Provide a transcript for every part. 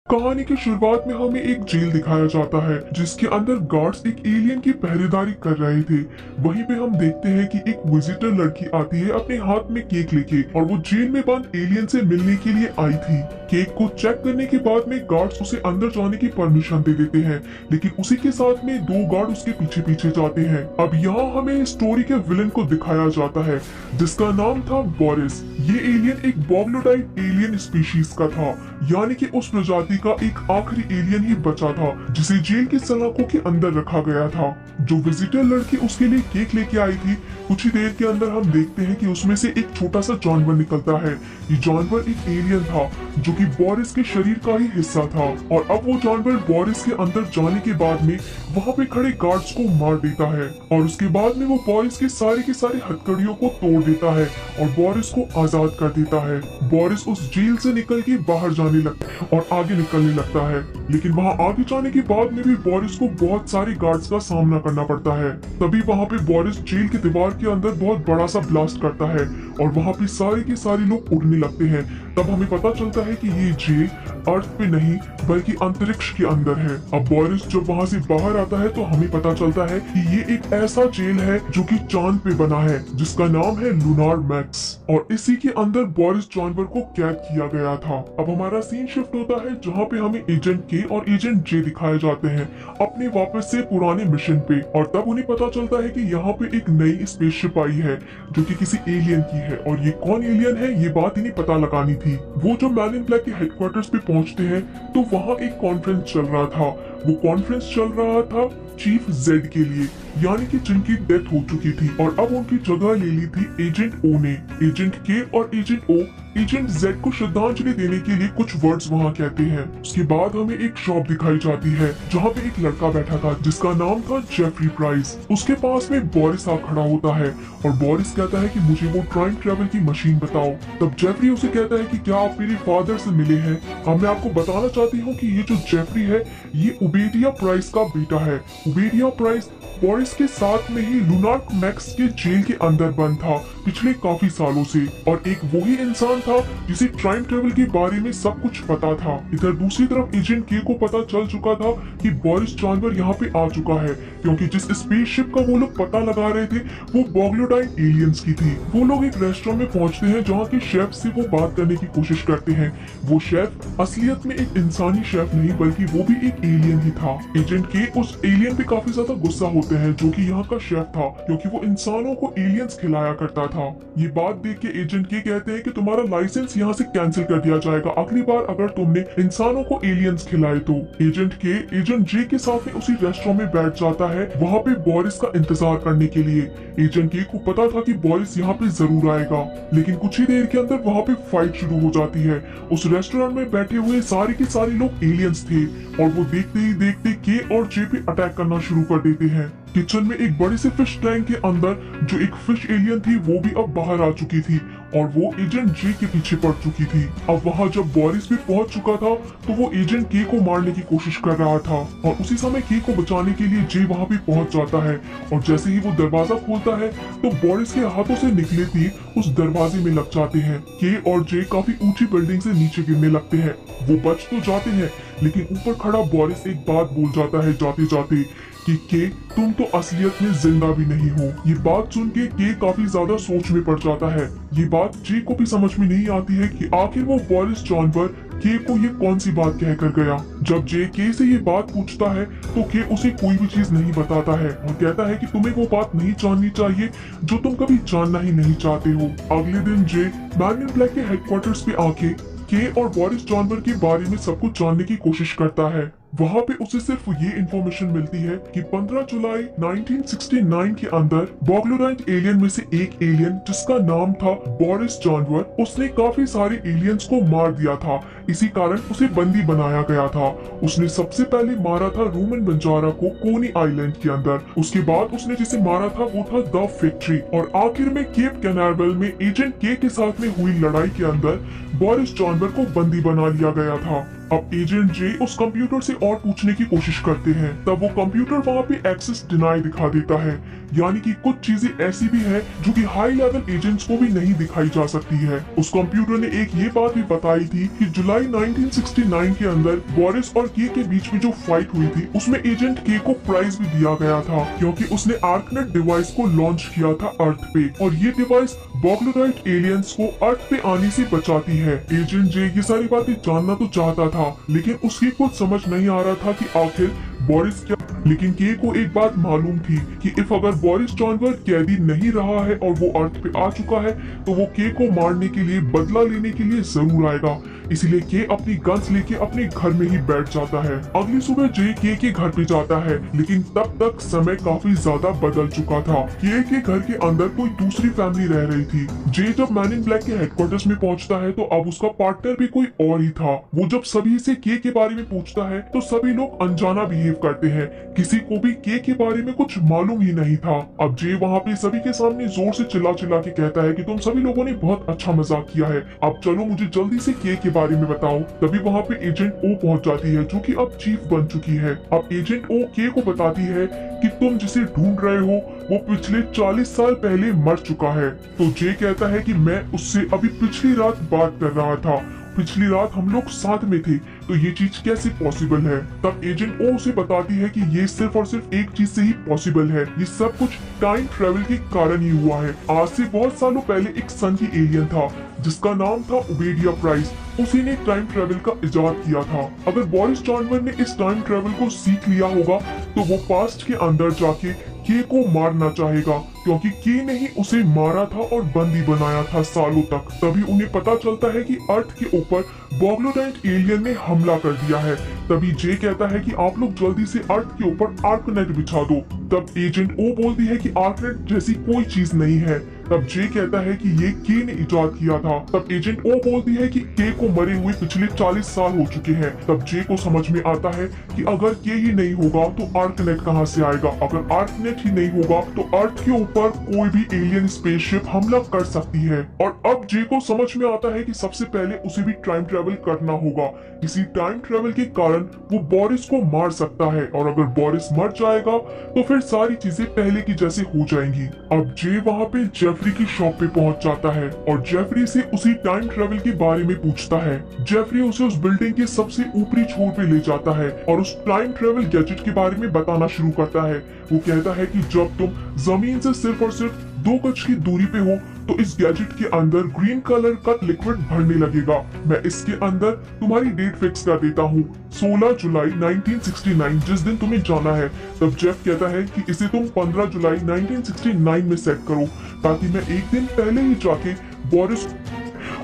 कहानी की शुरुआत में हमें एक जेल दिखाया जाता है जिसके अंदर गार्ड्स एक एलियन की पहरेदारी कर रहे थे। वहीं पे हम देखते हैं कि एक विजिटर लड़की आती है अपने हाथ में केक लेके, और वो जेल में बंद एलियन से मिलने के लिए आई थी। केक को चेक करने के बाद में गार्ड्स उसे अंदर जाने की परमिशन दे देते हैं, लेकिन उसी के साथ में दो गार्ड उसके पीछे पीछे जाते हैं। अब यहाँ हमें स्टोरी के विलन को दिखाया जाता है जिसका नाम था बोरिस। ये एलियन एक बॉग्लोडाइन एलियन स्पीशीज का था, यानी कि उस प्रजाति का एक आखिरी एलियन ही बचा था जिसे जेल की सलाखों के अंदर रखा गया था। जो विजिटर लड़की उसके लिए केक लेके आई थी, कुछ ही देर के अंदर हम देखते हैं कि उसमें से एक छोटा सा जानवर निकलता है। ये जानवर एक एलियन था जो कि बोरिस के शरीर का ही हिस्सा था, और अब वो जानवर बोरिस के अंदर जाने के बाद में वहाँ पे खड़े गार्ड्स को मार देता है, और उसके बाद में वो बोरिस के सारे हथकड़ियों को तोड़ देता है और बोरिस को आजाद कर देता है। बोरिस उस जेल से निकल के बाहर जाने लगता है और आगे निकलने लगता है, लेकिन वहाँ आगे जाने के बाद में भी बोरिस को बहुत सारे गार्ड्स का सामना करना पड़ता है। तभी वहाँ पे बोरिस जेल की दीवार के अंदर बहुत बड़ा सा ब्लास्ट करता है और वहाँ पे सारे के सारे लोग उड़ने लगते हैं। तब हमें पता चलता है कि ये जेल अर्थ पे नहीं बल्कि अंतरिक्ष के अंदर है। अब बोरिस जब वहाँ से बाहर आता है तो हमें पता चलता है कि ये एक ऐसा जेल है जो कि चांद पे बना है जिसका नाम है लूनार मैक्स, और इसी के अंदर बोरिस जानवर को कैद किया गया था। अब हमारा सीन शिफ्ट होता है जहाँ पे हमें एजेंट के और एजेंट जे दिखाए जाते हैं अपने वापस से पुराने मिशन पे, और तब उन्हें पता चलता है कि यहाँ पे एक नई स्पेसशिप आई है जो कि किसी एलियन की है, और ये कौन एलियन है ये बात इन्हें पता लगानी थी। वो जो मैन इन ब्लैक के हेडक्वार्टर्स पे पहुंचते हैं तो वहाँ एक कॉन्फ्रेंस चल रहा था। वो कॉन्फ्रेंस चल रहा था चीफ जेड के लिए, यानी कि जिनकी डेथ हो चुकी थी, और अब उनकी जगह ले ली थी एजेंट ओ ने। एजेंट के और एजेंट ओ एजेंट जेड को श्रद्धांजलि देने के लिए कुछ वर्ड्स वहाँ कहते हैं। उसके बाद हमें एक शॉप दिखाई जाती है जहाँ पे एक लड़का बैठा था जिसका नाम था जेफरी प्राइस। उसके पास में बोरिस आ खड़ा होता है और बोरिस कहता है कि मुझे वो टाइम ट्रेवल की मशीन बताओ। तब जेफरी उसे कहता है कि क्या आप मेरे फादर से मिले हैं? मैं आपको बताना चाहती हूँ कि ये जो जेफरी है ये उबेडिया प्राइस का बेटा है। उबेडिया प्राइस बोरिस के साथ में ही लूनार मैक्स के जेल के अंदर बंद था पिछले काफी सालों से, और एक वही इंसान था जिसे टाइम ट्रेवल के बारे में सब कुछ पता था। इधर दूसरी तरफ एजेंट के को पता चल चुका था कि बोरिस जानवर यहाँ पे आ चुका है, क्योंकि जिस स्पेसशिप का वो लोग पता लगा रहे थे वो बॉग्लोडाइन एलियंस की थी। वो लोग एक रेस्टोरेंट में पहुंचते हैं जहाँ के शेफ से वो बात करने की कोशिश करते हैं। वो शेफ असलियत में एक इंसानी शेफ नहीं बल्कि वो भी एक एलियन ही था। एजेंट के उस एलियन पे काफी ज्यादा गुस्सा होते हैं जो कि यहाँ का शेफ था, क्योंकि वो इंसानों को एलियंस खिलाया करता था। ये बात देख के एजेंट के कहते हैं कि तुम्हारा लाइसेंस यहाँ से कैंसिल कर दिया जाएगा अगली बार अगर तुमने इंसानों को एलियंस खिलाए तो। एजेंट के एजेंट जे के साथ में उसी रेस्टोरेंट में बैठ जाता है वहाँ पे बोरिस का इंतजार करने के लिए। एजेंट के को पता था कि बोरिस यहाँ पे जरूर आएगा, लेकिन कुछ ही देर के अंदर वहाँ पे फाइट शुरू हो जाती है। उस रेस्टोरेंट में बैठे हुए सारे के सारे लोग एलियंस थे, और वो देखते ही देखते के और जे पे अटैक करना शुरू कर देते हैं। किचन में एक बड़े से फिश टैंक के अंदर जो एक फिश एलियन थी वो भी अब बाहर आ चुकी थी, और वो एजेंट जे के पीछे पड़ चुकी थी। अब वहाँ जब बोरिस भी पहुंच चुका था तो वो एजेंट के को मारने की कोशिश कर रहा था, और उसी समय के को बचाने के लिए जे वहाँ पे पहुंच जाता है, और जैसे ही वो दरवाजा खोलता है तो बोरिस के हाथों से निकले तीर उस दरवाजे में लग जाते हैं। के और जे काफी ऊंची बिल्डिंग से नीचे गिरने लगते हैं। वो बच तो जाते हैं, लेकिन ऊपर खड़ा बोरिस एक बात बोल जाता है जाते जाते कि के तुम तो असलियत में जिंदा भी नहीं हो। ये बात सुन के काफी ज्यादा सोच में पड़ जाता है। ये बात जे को भी समझ में नहीं आती है कि आखिर वो बोरिस जानवर के को ये कौन सी बात कहकर गया। जब जे के से ये बात पूछता है तो के उसे कोई भी चीज नहीं बताता है और कहता है कि तुम्हें वो बात नहीं जाननी चाहिए जो तुम कभी जानना ही नहीं चाहते हो। अगले दिन जे मैन इन ब्लैक के हेडक्वार्टर्स पे आके के और बोरिस जानवर के बारे में सब कुछ जानने की कोशिश करता है। वहाँ पे उसे सिर्फ ये इन्फॉर्मेशन मिलती है कि 15 जुलाई 1969 के अंदर बॉग्लोडाइन एलियन में से एक एलियन जिसका नाम था बोरिस जानवर, उसने काफी सारे एलियंस को मार दिया था। इसी कारण उसे बंदी बनाया गया था। उसने सबसे पहले मारा था रोमन बंजारा को कोनी आइलैंड के अंदर। उसके बाद उसने जिसे मारा था वो था द फैक्ट्री, और आखिर में केप कैनारवेल में एजेंट के साथ में हुई लड़ाई के अंदर बोरिस जानवर को बंदी बना लिया गया था। अब एजेंट जे उस कंप्यूटर से और पूछने की कोशिश करते हैं, तब वो कंप्यूटर वहाँ पे एक्सेस डिनाई दिखा देता है, यानी कि कुछ चीजें ऐसी भी है जो कि हाई लेवल एजेंट्स को भी नहीं दिखाई जा सकती है। उस कंप्यूटर ने एक ये बात भी बताई थी कि जुलाई 1969 के अंदर बोरिस और के बीच में जो फाइट हुई थी उसमें एजेंट के को प्राइज भी दिया गया था, क्योंकि उसने आर्कनेट डिवाइस को लॉन्च किया था अर्थ पे, और ये डिवाइस बॉग्लोराइट एलियंस को अर्थ पे आने से बचाती है। एजेंट जे ये सारी बातें जानना तो चाहता था, लेकिन उसकी कुछ समझ नहीं आ रहा था कि आखिर बोरिस क्या। लेकिन के को एक बात मालूम थी कि इफ अगर बोरिस जॉनवर कैदी नहीं रहा है और वो अर्थ पे आ चुका है तो वो के को मारने के लिए, बदला लेने के लिए जरूर आएगा। इसीलिए के अपनी गन्स लेके अपने घर में ही बैठ जाता है। अगली सुबह जे के घर पे जाता है, लेकिन तब तक समय काफी ज्यादा बदल चुका था। के घर के अंदर कोई दूसरी फैमिली रह रही थी। जे जब मैन इन ब्लैक के हेडक्वार्टर्स में पहुंचता है तो अब उसका पार्टनर भी कोई और ही था। वो जब सभी से के बारे में पूछता है तो सभी लोग अनजाना बिहेव करते हैं, किसी को भी के बारे में कुछ मालूम ही नहीं था। अब जे वहाँ पे सभी के सामने जोर से चिल्ला चिल्ला के कहता है कि तुम सभी लोगों ने बहुत अच्छा मजाक किया है, अब चलो मुझे जल्दी से के बारे में बताओ। तभी वहाँ पे एजेंट ओ पहुंच जाती है, जो कि अब चीफ बन चुकी है। अब एजेंट ओ के को बताती है कि तुम जिसे ढूंढ रहे हो वो पिछले 40 साल पहले मर चुका है। तो जे कहता है कि मैं उससे अभी पिछली रात बात कर रहा था, पिछली रात हम लोग साथ में थे, तो ये चीज कैसे पॉसिबल है। तब एजेंट ओ उसे बताती है कि ये सिर्फ और सिर्फ एक चीज से ही पॉसिबल है, ये सब कुछ टाइम ट्रेवल के कारण ही हुआ है। आज से बहुत सालों पहले एक सन की एलियन था जिसका नाम था ओबेडिया प्राइस, उसी ने टाइम ट्रेवल का इजाद किया था। अगर बोरिस जॉनवर ने इस टाइम ट्रेवल को सीख लिया होगा तो वो पास्ट के अंदर जाके के को मारना चाहेगा, क्योंकि के ने ही उसे मारा था और बंदी बनाया था सालों तक। तभी उन्हें पता चलता है कि अर्थ के ऊपर बॉग्लोराइट एलियन ने हमला कर दिया है। तभी जे कहता है कि आप लोग जल्दी से अर्थ के ऊपर आर्कनेट बिछा दो। तब एजेंट ओ बोलती है कि आर्कनेट जैसी कोई चीज नहीं है। तब जे कहता है कि ये के ने इजाद किया था। तब एजेंट ओ बोलती है कि के को मरे हुए पिछले 40 साल हो चुके हैं। तब जे को समझ में आता है कि अगर के ही नहीं होगा तो आर्कनेट कहां से आएगा, अगर आर्कनेट ही नहीं होगा तो अर्थ के ऊपर कोई भी एलियन स्पेसशिप हमला कर सकती है। और अब जे को समझ में आता है कि सबसे पहले उसे भी टाइम ट्रेवल करना होगा। किसी टाइम ट्रेवल के कारण वो बोरिस को मार सकता है, और अगर बोरिस मर जाएगा तो फिर सारी चीजें पहले की जैसे हो जाएंगी। अब जे वहाँ पे जेफरी की शॉप पे पहुंच जाता है और जेफरी से उसी टाइम ट्रेवल के बारे में पूछता है। जेफरी उसे उस बिल्डिंग के सबसे ऊपरी छोर पे ले जाता है और उस टाइम ट्रेवल गैजेट के बारे में बताना शुरू करता है। वो कहता है कि जब तुम जमीन से सिर्फ और सिर्फ 2 गज की दूरी पे हो तो इस गैजेट के अंदर ग्रीन कलर का लिक्विड भरने लगेगा। मैं इसके अंदर तुम्हारी डेट फिक्स कर देता हूँ, 16 जुलाई 1969, जिस दिन तुम्हें जाना है। तब जेफ कहता है कि इसे तुम 15 जुलाई 1969 में सेट करो, ताकि मैं एक दिन पहले ही जाके बोरिस,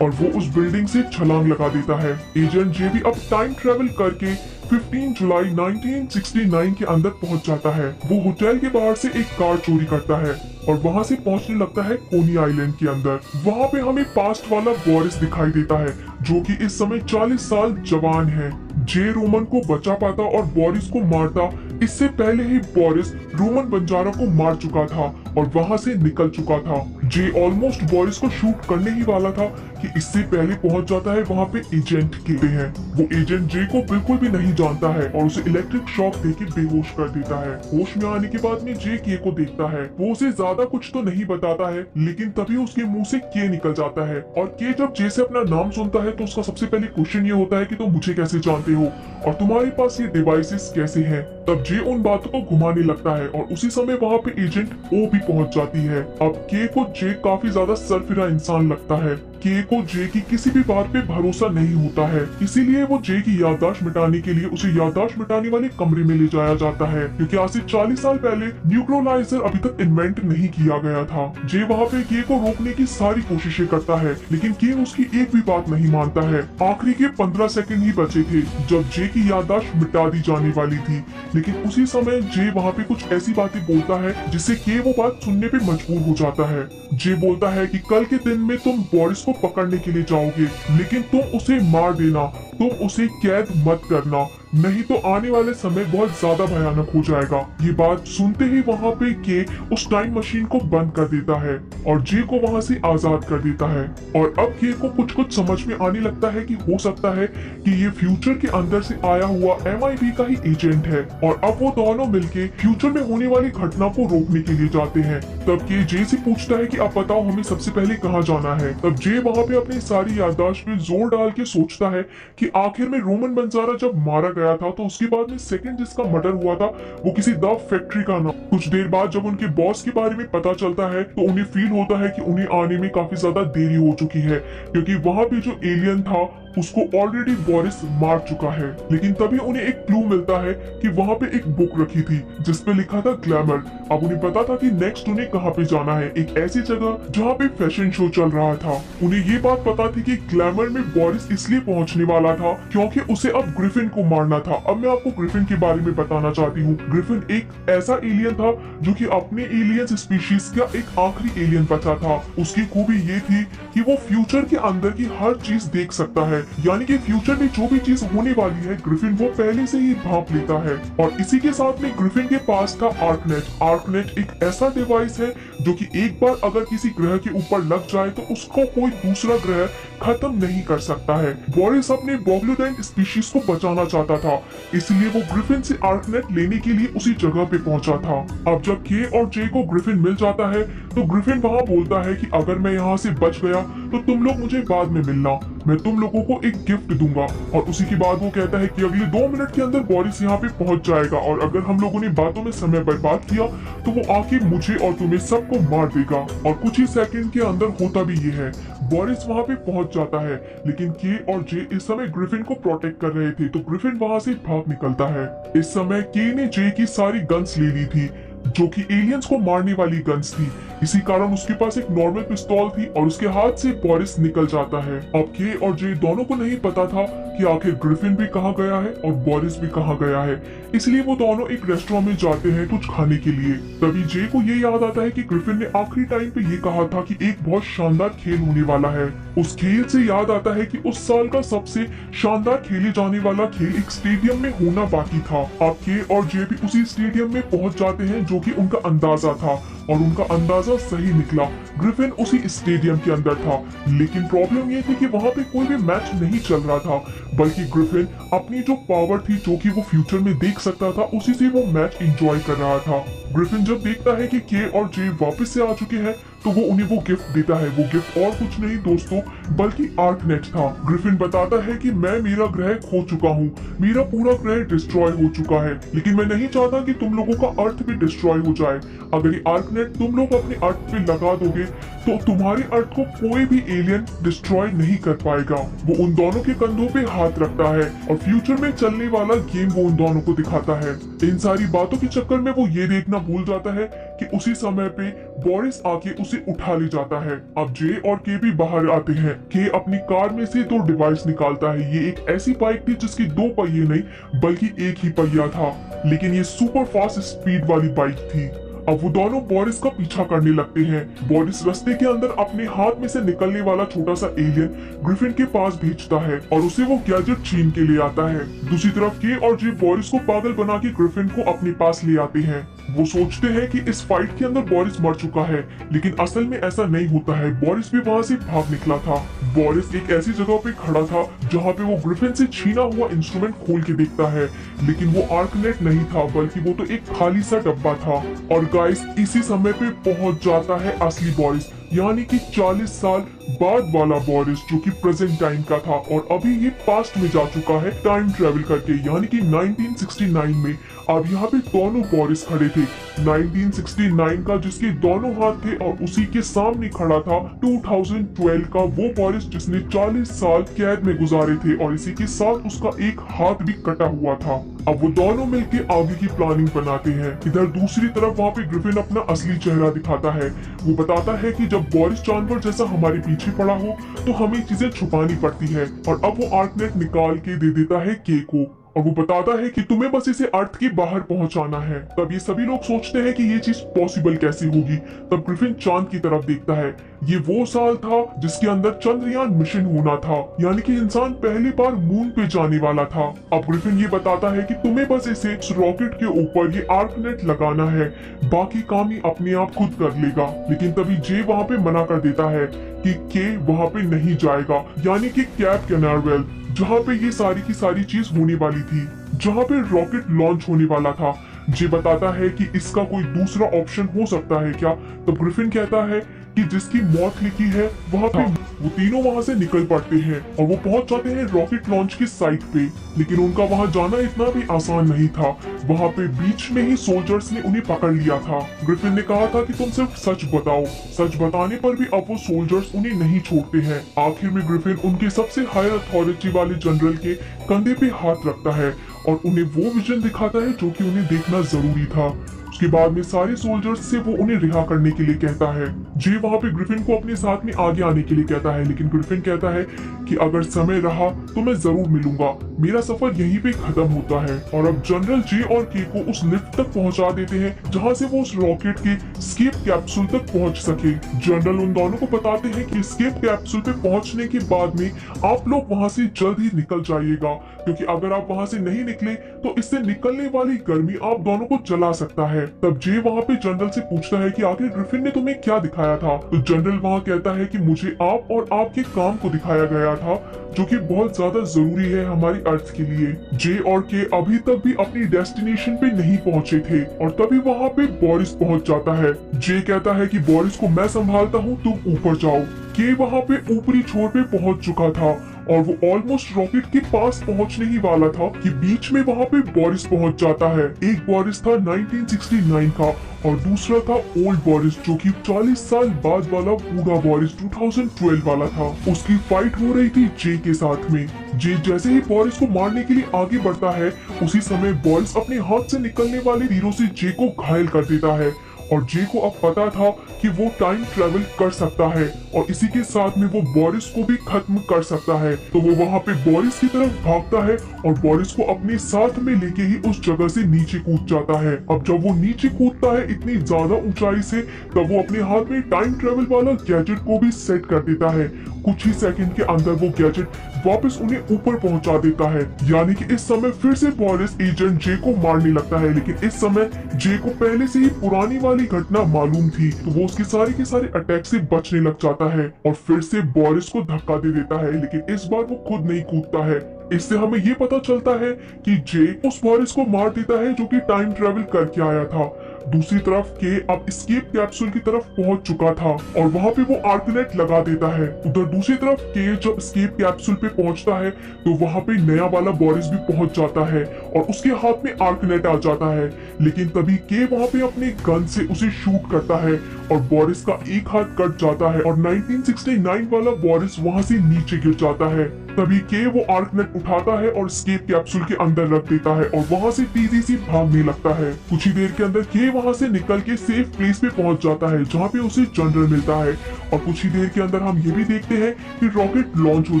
और वो उस बिल्डिंग से छलांग लगा देता है। एजेंट जे भी अब टाइम ट्रेवल करके 15 जुलाई 1969 के अंदर पहुंच जाता है। वो होटल के बाहर से एक कार चोरी करता है और वहां से पहुंचने लगता है कोनी आइलैंड के अंदर। वहां पे हमें पास्ट वाला बोरिस दिखाई देता है, जो कि इस समय 40 साल जवान है। जे रोमन को बचा पाता और बोरिस को मारता। इससे पहले ही बोरिस रोमन बंजारा को मार चुका था और वहां से निकल चुका था। जे ऑलमोस्ट बोरिस को शूट करने ही वाला था कि इससे पहले पहुंच जाता है वहां पे एजेंट के हैं। वो एजेंट जे को बिल्कुल भी नहीं जानता है और उसे इलेक्ट्रिक शॉक देके बेहोश कर देता है। होश में आने के बाद में जे के को देखता है। वो उसे ज्यादा कुछ तो नहीं बताता है, लेकिन तभी उसके मुंह से के निकल जाता है। और के जब जे से अपना नाम सुनता है तो उसका सबसे पहले क्वेश्चन ये होता है कि तुम मुझे कैसे जानते हो और तुम्हारे पास ये डिवाइसेस कैसे हैं। तब जे उन बातों को घुमाने लगता है और उसी समय वहाँ पे एजेंट ओ भी पहुंच जाती है। अब के को जे काफी ज्यादा सरफिरा इंसान लगता है। के को जे की किसी भी बात पे भरोसा नहीं होता है, इसीलिए वो जे की याददाश्त मिटाने के लिए उसे याददाश्त मिटाने वाले कमरे में ले जाया जाता है, क्योंकि आज से 40 साल पहले न्यूक्लियोलाइजर अभी तक इन्वेंट नहीं किया गया था। जे वहाँ पे के को रोकने की सारी कोशिशें करता है, लेकिन के उसकी एक भी बात नहीं मानता है। आखिरी के 15 सेकंड ही बचे थे जब जे की याददाश्त मिटा दी जाने वाली थी, लेकिन उसी समय जे वहाँ पे कुछ ऐसी बातें बोलता है जिससे के वो बात सुनने पे मजबूर हो जाता है। जे बोलता है कि कल के दिन में तुम बोरिस पकड़ने के लिए जाओगे, लेकिन तुम उसे मार देना, तुम उसे कैद मत करना, नहीं तो आने वाले समय बहुत ज्यादा भयानक हो जाएगा। ये बात सुनते ही वहाँ पे के उस टाइम मशीन को बंद कर देता है और जे को वहाँ से आजाद कर देता है। और अब के को कुछ कुछ समझ में आने लगता है कि हो सकता है कि ये फ्यूचर के अंदर से आया हुआ MIB का ही एजेंट है। और अब वो दोनों मिलके फ्यूचर में होने वाली घटना को रोकने के लिए जाते हैं। तब के जे से पूछता है कि आप बताओ हमें सबसे पहले कहाँ जाना है। तब जे वहाँ पे अपनी सारी याददाश्त पे जोर डाल के सोचता है कि आखिर में रोमन बंजारा जब मारा गया था तो उसके बाद में सेकंड जिसका मर्डर हुआ था वो किसी द फैक्ट्री का नाम। कुछ देर बाद जब उनके बॉस के बारे में पता चलता है तो उन्हें फील होता है कि उन्हें आने में काफी ज्यादा देरी हो चुकी है, क्योंकि वहाँ पे जो एलियन था उसको ऑलरेडी बोरिस मार चुका है। लेकिन तभी उन्हें एक क्लू मिलता है कि वहाँ पे एक बुक रखी थी जिसपे लिखा था ग्लैमर। अब उन्हें पता था कि नेक्स्ट उन्हें कहाँ पे जाना है, एक ऐसी जगह जहाँ पे फैशन शो चल रहा था। उन्हें ये बात पता थी कि ग्लैमर में बोरिस इसलिए पहुंचने वाला था क्योंकि उसे अब ग्रिफिन को मारना था। अब मैं आपको ग्रिफिन के बारे में बताना चाहती हूँ। ग्रिफिन एक ऐसा एलियन था जो कि अपने एलियन स्पीशीज का एक आखिरी एलियन बचा था। उसकी खूबी ये थी कि वो फ्यूचर के अंदर की हर चीज देख सकता है, यानी कि फ्यूचर में जो भी चीज होने वाली है ग्रिफिन वो पहले से ही भांप लेता है। और इसी के साथ में ग्रिफिन के पास था आर्कनेट। आर्कनेट एक ऐसा डिवाइस है जो कि एक बार अगर किसी ग्रह के ऊपर लग जाए तो उसको कोई दूसरा ग्रह खत्म नहीं कर सकता है। बोरिस अपने बॉग्लुडेंट स्पीशीज को बचाना चाहता था, इसलिए वो ग्रिफिन से आर्कनेट लेने के लिए उसी जगह पे पहुंचा था। अब जब के और जे को ग्रिफिन मिल जाता है तो ग्रिफिन वहां बोलता है कि अगर मैं यहाँ से बच गया तो तुम लोग मुझे बाद में मिलना, मैं तुम लोगों को एक गिफ्ट दूंगा। और उसी के बाद वो कहता है कि अगले 2 मिनट के अंदर बोरिस यहाँ पे पहुंच जाएगा और अगर हम लोगों ने बातों में समय बर्बाद किया तो वो आके मुझे और तुम्हें सबको मार देगा। और कुछ ही सेकंड के अंदर होता भी ये है, बोरिस वहाँ पे पहुंच जाता है। लेकिन के और जे इस समय ग्रिफिन को प्रोटेक्ट कर रहे थे तो ग्रिफिन वहाँ से भाग निकलता है। इस समय के ने जे की सारी गन्स ले ली थी जो कि एलियंस को मारने वाली गन्स थी। इसी कारण उसके पास एक नॉर्मल पिस्तौल थी और उसके हाथ से बोरिस निकल जाता है। अब के और जे दोनों को नहीं पता था कि आखिर ग्रिफिन भी कहाँ गया है और बोरिस भी कहाँ गया है, इसलिए वो दोनों एक रेस्टोरेंट में जाते हैं कुछ खाने के लिए। तभी जे को ये याद आता है कि ग्रिफिन ने आखिरी टाइम पे ये कहा था कि एक बहुत शानदार खेल होने वाला है। उस खेल से याद आता है कि उस साल का सबसे शानदार खेले जाने वाला खेल एक स्टेडियम में होना बाकी था। अब के और जे भी उसी स्टेडियम में पहुंच जाते हैं जो कि उनका अंदाजा था और उनका अंदाजा सही निकला। ग्रिफिन उसी स्टेडियम के अंदर था, लेकिन प्रॉब्लम ये थी कि वहां पे कोई भी मैच नहीं चल रहा था, बल्कि ग्रिफिन अपनी जो पावर थी जो कि वो फ्यूचर में देख सकता था उसी से वो मैच एंजॉय कर रहा था। ग्रिफिन जब देखता है कि के और जे वापस से आ चुके हैं तो वो उन्हें वो गिफ्ट देता है। वो गिफ्ट और कुछ नहीं दोस्तों बल्कि आर्कनेट था। ग्रिफिन बताता है कि मैं मेरा ग्रह खो चुका हूँ, मेरा पूरा ग्रह डिस्ट्रॉय हो चुका है, लेकिन मैं नहीं चाहता कि तुम लोगों का अर्थ भी डिस्ट्रॉय हो जाए। अगर ये आर्कनेट तुम लोग अपने अर्थ पे लगा दोगे तो तुम्हारे अर्थ को कोई भी एलियन डिस्ट्रॉय नहीं कर पाएगा। वो उन दोनों के कंधों पे हाथ रखता है और फ्यूचर में चलने वाला गेम वो उन दोनों को दिखाता है। इन सारी बातों के चक्कर में वो ये देखना भूल जाता है कि उसी समय पे बोरिस आके उसे उठा ले जाता है। अब जे और के भी बाहर आते हैं। के अपनी कार में से 2 डिवाइस निकालता है। ये एक ऐसी बाइक थी जिसकी 2 पहिए नहीं बल्कि एक ही पहिया था, लेकिन ये सुपर फास्ट स्पीड वाली बाइक थी। अब वो दोनों बोरिस का पीछा करने लगते हैं। बोरिस रास्ते के अंदर अपने हाथ में से निकलने वाला छोटा सा एलियन ग्रिफिन के पास भेजता है और उसे वो गैजेट छीन के ले आता है। दूसरी तरफ के और जे बोरिस को पागल बना के ग्रिफिन को अपने पास ले आते हैं। वो सोचते हैं कि इस फाइट के अंदर बोरिस मर चुका है, लेकिन असल में ऐसा नहीं होता है। बोरिस भी वहाँ से भाग निकला था। बोरिस एक ऐसी जगह पे खड़ा था जहाँ पे वो ग्रिफिन से छीना हुआ इंस्ट्रूमेंट खोल के देखता है, लेकिन वो आर्कनेट नहीं था बल्कि वो तो एक खाली सा डब्बा था। और गाइस इसी समय पे पहुंच जाता है असली बोरिस, यानी कि 40 साल बाद वाला बोरिस जो कि प्रेजेंट टाइम का था और अभी ये पास्ट में जा चुका है टाइम ट्रेवल करके, यानी कि 1969 में। अब यहाँ पे दोनों बोरिस खड़े थे। 1969 का जिसके दोनों हाथ थे और उसी के सामने खड़ा था 2012 का वो बोरिस जिसने 40 साल कैद में गुजारे थे और इसी के साथ उसका एक हाथ भी कटा हुआ था। अब वो दोनों मिलके आगे की प्लानिंग बनाते हैं। इधर दूसरी तरफ वहाँ पे ग्रिफिन अपना असली चेहरा दिखाता है। वो बताता है कि जब बोरिस जानवर जैसा हमारे पीछे पड़ा हो तो हमें चीजें छुपानी पड़ती है। और अब वो आर्कनेट निकाल के दे देता है के को और वो बताता है कि तुम्हें बस इसे अर्थ के बाहर पहुंचाना है। तब ये सभी लोग सोचते हैं कि ये चीज पॉसिबल कैसे होगी। तब ग्रिफिन चांद की तरफ देखता है। ये वो साल था जिसके अंदर चंद्रयान मिशन होना था, यानी कि इंसान पहली बार मून पे जाने वाला था। अब ग्रिफिन ये बताता है कि तुम्हें बस इसे रॉकेट के ऊपर ये आर्कनेट लगाना है, बाकी काम ही अपने आप खुद कर लेगा। लेकिन तभी जे वहाँ पे मना कर देता है कि के वहाँ पे नहीं जाएगा, यानी कि कैप कैनारवेल, जहाँ पे ये सारी की सारी चीज होने वाली थी, जहाँ पे रॉकेट लॉन्च होने वाला था। जे बताता है कि इसका कोई दूसरा ऑप्शन हो सकता है क्या। तो ग्रिफिन कहता है कि जिसकी मौत लिखी है वहाँ पे वो तीनों वहाँ से निकल पड़ते हैं और वो पहुंच जाते हैं रॉकेट लॉन्च की साइट पे। लेकिन उनका वहाँ जाना इतना भी आसान नहीं था। वहाँ पे बीच में ही सोल्जर्स ने उन्हें पकड़ लिया था। ग्रिफिन ने कहा था कि तुम सिर्फ सच बताओ। सच बताने पर भी अब वो सोल्जर्स उन्हें नहीं छोड़ते हैं। आखिर में ग्रिफिन उनके सबसे हायर अथॉरिटी वाले जनरल के कंधे पे हाथ रखता है और उन्हें वो विजन दिखाता है जो कि उन्हें देखना जरूरी था। उसके बाद में सारे सोल्जर्स से वो उन्हें रिहा करने के लिए कहता है। जे वहाँ पे ग्रिफिन को अपने साथ में आगे आने के लिए कहता है, लेकिन ग्रिफिन कहता है कि अगर समय रहा तो मैं जरूर मिलूंगा, मेरा सफर यहीं पे खत्म होता है। और अब जनरल जे और के को उस लिफ्ट तक पहुंचा देते हैं जहां से वो उस रॉकेट के स्केप कैप्सूल तक पहुंच सके। जनरल उन दोनों को बताते हैं कि स्केप कैप्सूल पे पहुंचने के बाद में आप लोग वहां से जल्द ही निकल जाइएगा, क्योंकि अगर आप वहां से नहीं निकले तो इससे निकलने वाली गर्मी आप दोनों को जला सकता है। तब जे वहाँ पे जनरल से पूछता है कि आखिर ग्रिफिन ने तुम्हें क्या दिखाया था। तो जनरल वहाँ कहता है कि मुझे आप और आपके काम को दिखाया गया था, जो कि बहुत ज्यादा जरूरी है हमारी अर्थ के लिए। जे और के अभी तक भी अपनी डेस्टिनेशन पे नहीं पहुंचे थे और तभी वहाँ पे बोरिस पहुंच जाता है। जे कहता है कि बोरिस को मैं संभालता हूँ, तुम ऊपर जाओ। के वहाँ पे ऊपरी छोर पे पहुंच चुका था और वो ऑलमोस्ट रॉकेट के पास पहुंचने ही वाला था कि बीच में वहाँ पे बोरिस पहुंच जाता है। एक बोरिस था 1969 का और दूसरा था ओल्ड बोरिस, जो कि 40 साल बाद वाला बूढ़ा बोरिस 2012 वाला था। उसकी फाइट हो रही थी जे के साथ में। जे जैसे ही बोरिस को मारने के लिए आगे बढ़ता है, उसी समय बोरिस अपने हाथ से निकलने वाले तीरों से जे को घायल कर देता है। और जे को अब पता था कि वो टाइम ट्रेवल कर सकता है और इसी के साथ में वो बोरिस को भी खत्म कर सकता है। तो वो वहाँ पे बोरिस की तरफ भागता है और बोरिस को अपने साथ में लेके ही उस जगह से नीचे कूद जाता है। अब जब वो नीचे कूदता है इतनी ज्यादा ऊंचाई से, तब वो अपने हाथ में टाइम ट्रेवल वाला गैजेट को भी सेट कर देता है। कुछ ही सेकंड के अंदर वो गैजेट वापस उन्हें ऊपर पहुंचा देता है। यानी कि इस समय फिर से बोरिस एजेंट जे को मारने लगता है, लेकिन इस समय जे को पहले से ही पुरानी वाली घटना मालूम थी, तो वो उसके सारे के सारे अटैक से बचने लग जाता है और फिर से बोरिस को धक्का दे देता है। लेकिन इस बार वो खुद नहीं कूदता है। इससे हमें ये पता चलता है कि जे उस बोरिस को मार देता है जो कि टाइम ट्रेवल करके आया था। दूसरी तरफ के अब एस्केप कैप्सूल की तरफ पहुंच चुका था और वहां पे वो आर्कनेट लगा देता है। उधर दूसरी तरफ के जब एस्केप कैप्सूल पे पहुंचता है तो वहां पे नया वाला बोरिस भी पहुंच जाता है और उसके हाथ में आर्कनेट आ जाता है। लेकिन तभी के वहां पे अपने गन से उसे शूट करता है और बोरिस का एक हाथ कट जाता है और 1969 वाला बोरिस वहां से नीचे गिर जाता है। तभी के वो आर्कनेट उठाता है और एस्केप कैप्सूल के अंदर रख देता है और वहां से तेजी से भागने लगता है। कुछ ही देर के अंदर के वहां से निकल के सेफ प्लेस पे पहुंच जाता है जहां पे उसे जनरल मिलता है। और कुछ ही देर के अंदर हम ये भी देखते हैं कि रॉकेट लॉन्च हो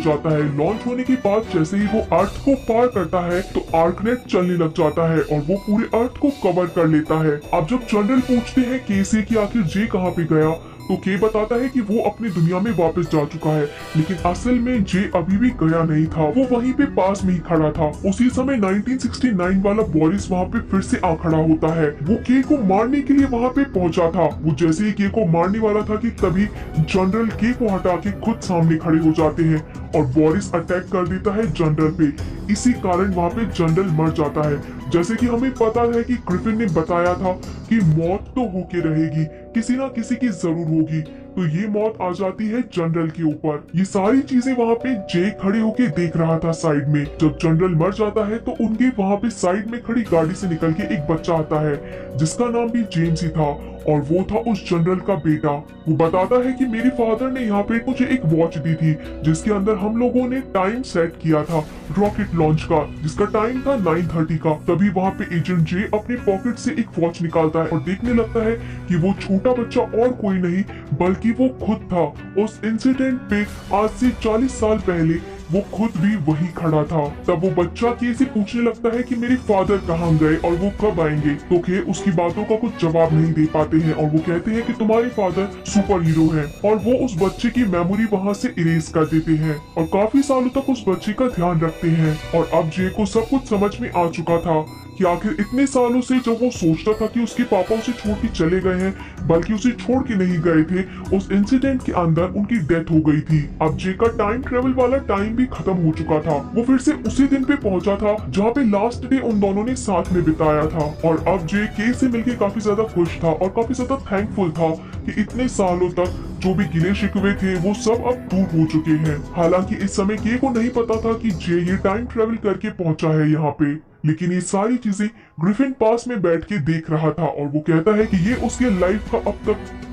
जाता है। लॉन्च होने के बाद जैसे ही वो अर्थ को पार करता है तो आर्कनेट चलने लग जाता है और वो पूरे अर्थ को कवर कर लेता है। अब जब जनरल पूछते हैं के से कि आखिर जे कहाँ पे गया, तो के बताता है कि वो अपनी दुनिया में वापस जा चुका है, लेकिन असल में जे अभी भी गया नहीं था, वो वहीं पे पास में ही खड़ा था। उसी समय 1969 वाला बोरिस वहाँ पे फिर से आ खड़ा होता है। वो के को मारने के लिए वहाँ पे पहुंचा था। वो जैसे ही के को मारने वाला था कि तभी जनरल के को हटा के खुद सामने खड़े हो जाते हैं और बोरिस अटैक कर देता है जनरल पे। इसी कारण वहाँ पे जनरल मर जाता है। जैसे कि हमें पता है कि ग्रिफिन ने बताया था कि मौत तो होके रहेगी, किसी ना किसी की जरूर होगी, तो ये मौत आ जाती है जनरल के ऊपर। ये सारी चीजें वहाँ पे जे खड़े होके देख रहा था साइड में। जब जनरल मर जाता है तो उनके वहाँ पे साइड में खड़ी गाड़ी से निकल के एक बच्चा आता है जिसका नाम भी जेम्स ही था और वो था उस जनरल का बेटा। वो बताता है कि मेरे फादर ने यहाँ पे मुझे एक वॉच दी थी जिसके अंदर हम लोगों ने टाइम सेट किया था रॉकेट लॉन्च का, जिसका टाइम था 9:30 का। तभी वहाँ पे एजेंट जे अपने पॉकेट से एक वॉच निकालता है और देखने लगता है कि वो छोटा बच्चा और कोई नहीं बल्कि वो खुद था। उस इंसिडेंट पे आज से 40 साल पहले वो खुद भी वही खड़ा था। तब वो बच्चा के से पूछने लगता है कि मेरे फादर कहाँ गए और वो कब आएंगे। तो के उसकी बातों का कुछ जवाब नहीं दे पाते हैं और वो कहते हैं कि तुम्हारे फादर सुपर हीरो हैं, और वो उस बच्चे की मेमोरी वहाँ से इरेज कर देते हैं और काफी सालों तक उस बच्चे का ध्यान रखते हैं। और अब जे को सब कुछ समझ में आ चुका था कि आखिर इतने सालों से जो वो सोचता था कि उसके पापा उसे छोड़ के चले गए हैं, बल्कि उसे छोड़ के नहीं गए थे, उस इंसिडेंट के अंदर उनकी डेथ हो गई थी। अब जे का टाइम ट्रेवल वाला टाइम भी खत्म हो चुका था। वो फिर से उसी दिन पे पहुंचा था जहाँ पे लास्ट डे उन दोनों ने साथ में बिताया था। और अब जे के से मिलके काफी ज्यादा खुश था और काफी ज्यादा थैंकफुल था कि इतने सालों तक जो भी गिले शिकवे थे वो सब अब दूर हो चुके हैं। हालांकि इस समय के को नहीं पता था कि जे ये टाइम ट्रेवल करके पहुंचा है यहाँ पे, लेकिन ये सारी चीजें ग्रिफिन पास में बैठ के देख रहा था और वो कहता है कि ये उसके लाइफ का अब तक